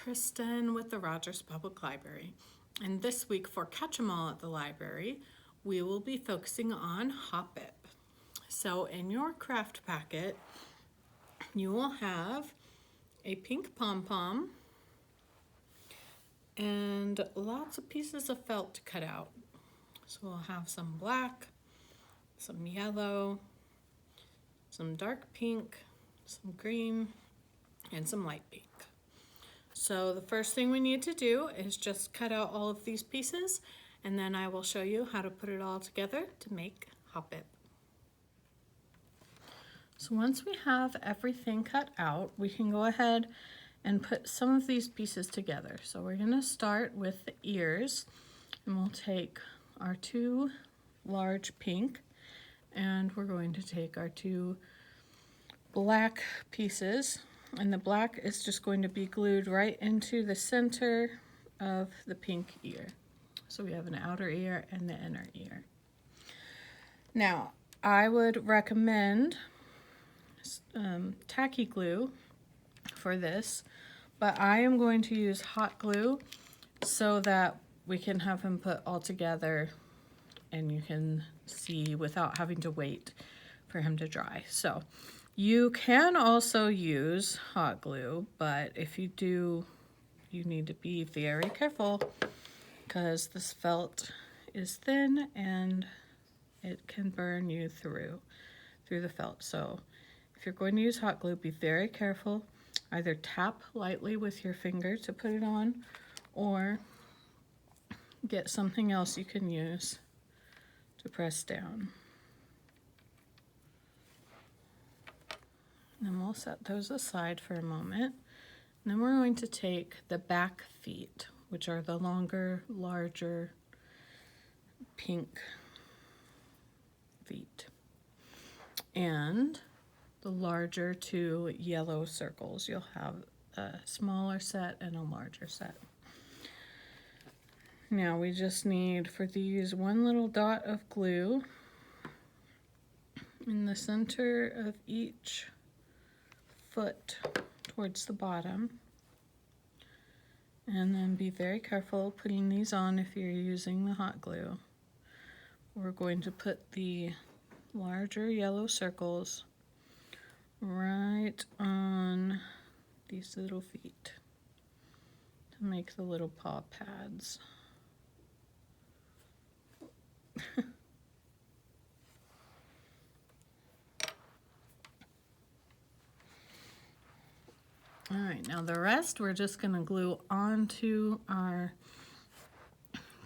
Kristin with the Rogers Public Library, and this week for Catch 'em All at the library, we will be focusing on Hoppip. So in your craft packet, you will have a pink pom-pom and lots of pieces of felt to cut out. So we'll have some black, some yellow, some dark pink, some green, and some light pink. So the first thing we need to do is just cut out all of these pieces, and then I will show you how to put it all together to make Hoppip. So once we have everything cut out, we can go ahead and put some of these pieces together. So we're going to start with the ears, and we'll take our two large pink, and we're going to take our two black pieces, and the black is just going to be glued right into the center of the pink ear. So we have an outer ear and the inner ear. Now, I would recommend tacky glue for this, but I am going to use hot glue so that we can have them put all together and you can see without having to wait for him to dry. So you can also use hot glue, but if you do, you need to be very careful because this felt is thin and it can burn you through the felt. So if you're going to use hot glue, be very careful. Either tap lightly with your finger to put it on, or get something else you can use to press down. And then we'll set those aside for a moment. And then we're going to take the back feet, which are the longer, larger pink feet, and the larger two yellow circles. You'll have a smaller set and a larger set. Now we just need for these one little dot of glue in the center of each foot towards the bottom, and then be very careful putting these on if you're using the hot glue. We're going to put the larger yellow circles right on these little feet to make the little paw pads. All right, now the rest we're just going to glue onto our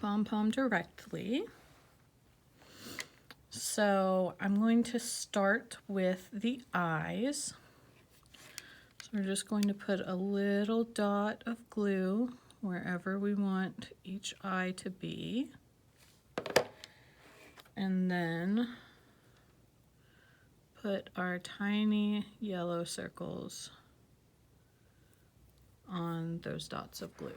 pom-pom directly. So I'm going to start with the eyes. So we're just going to put a little dot of glue wherever we want each eye to be. And then put our tiny yellow circles on those dots of glue.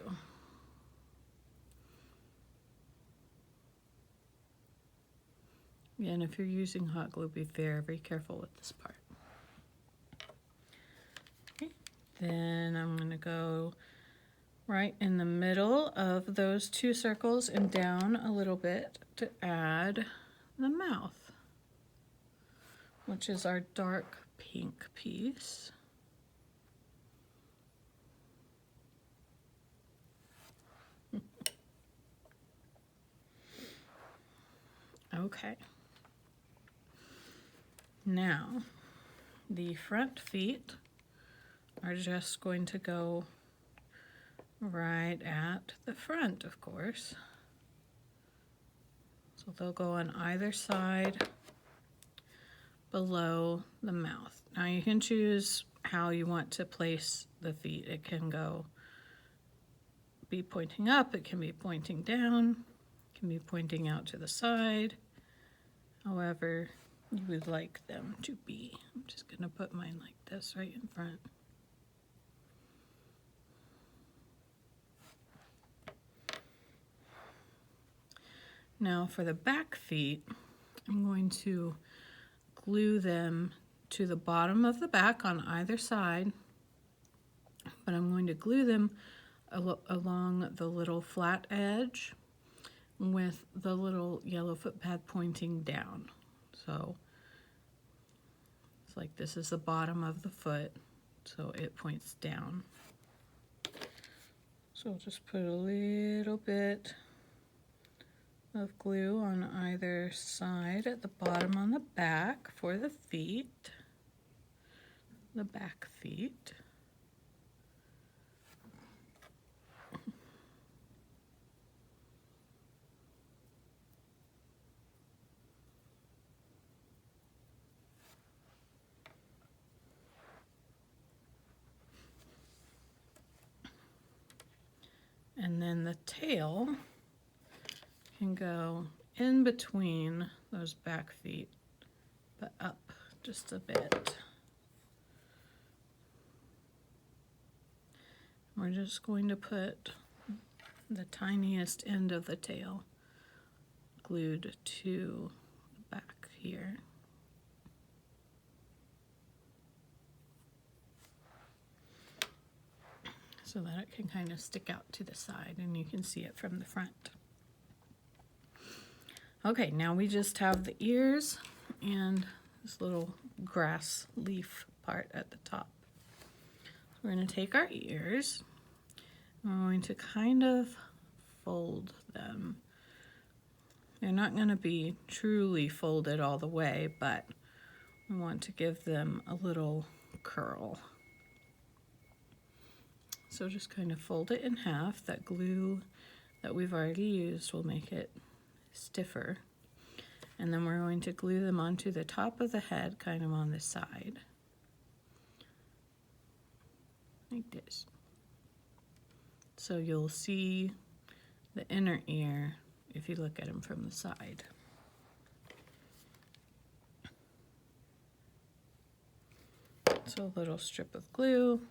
Again, if you're using hot glue, be very, very careful with this part. Okay. Then I'm going to go right in the middle of those two circles and down a little bit to add the mouth, which is our dark pink piece. Okay. Now, the front feet are just going to go right at the front, of course. So they'll go on either side below the mouth. Now you can choose how you want to place the feet. It can be pointing up, it can be pointing down, it can be pointing out to the side, however you would like them to be. I'm just going to put mine like this right in front. Now for the back feet, I'm going to glue them to the bottom of the back on either side, but I'm going to glue them along the little flat edge with the little yellow footpad pointing down. So it's like this is the bottom of the foot, so it points down. So I'll just put a little bit of glue on either side at the bottom on the back for the feet, the back feet. And then the tail can go in between those back feet, but up just a bit. We're just going to put the tiniest end of the tail glued to the back here. So that it can kind of stick out to the side and you can see it from the front. Okay, now we just have the ears and this little grass leaf part at the top. We're going to take our ears and we're going to kind of fold them. They're not going to be truly folded all the way, but we want to give them a little curl. So just kind of fold it in half. That glue that we've already used will make it stiffer. And then we're going to glue them onto the top of the head, kind of on the side. Like this. So you'll see the inner ear if you look at them from the side. So a little strip of glue.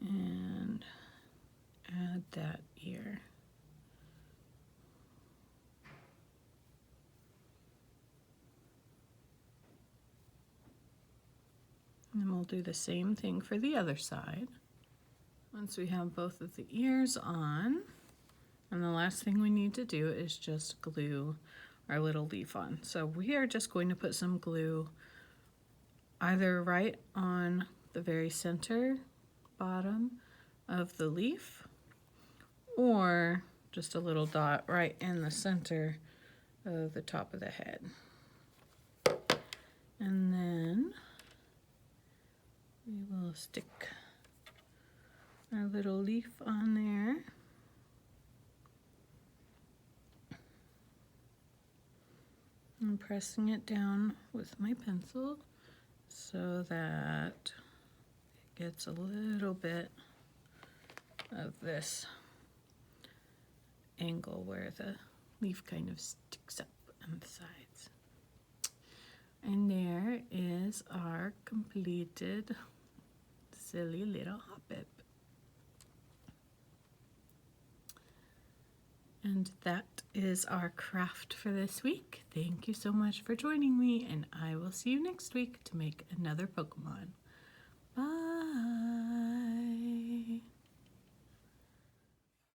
And add that ear. And then we'll do the same thing for the other side. Once we have both of the ears on, and the last thing we need to do is just glue our little leaf on. So we are just going to put some glue either right on the very center bottom of the leaf, or just a little dot right in the center of the top of the head. And then we will stick our little leaf on there. I'm pressing it down with my pencil so that it gets a little bit of this angle where the leaf kind of sticks up on the sides. And there is our completed silly little Hoppip. And that is our craft for this week. Thank you so much for joining me, and I will see you next week to make another Pokemon. Bye!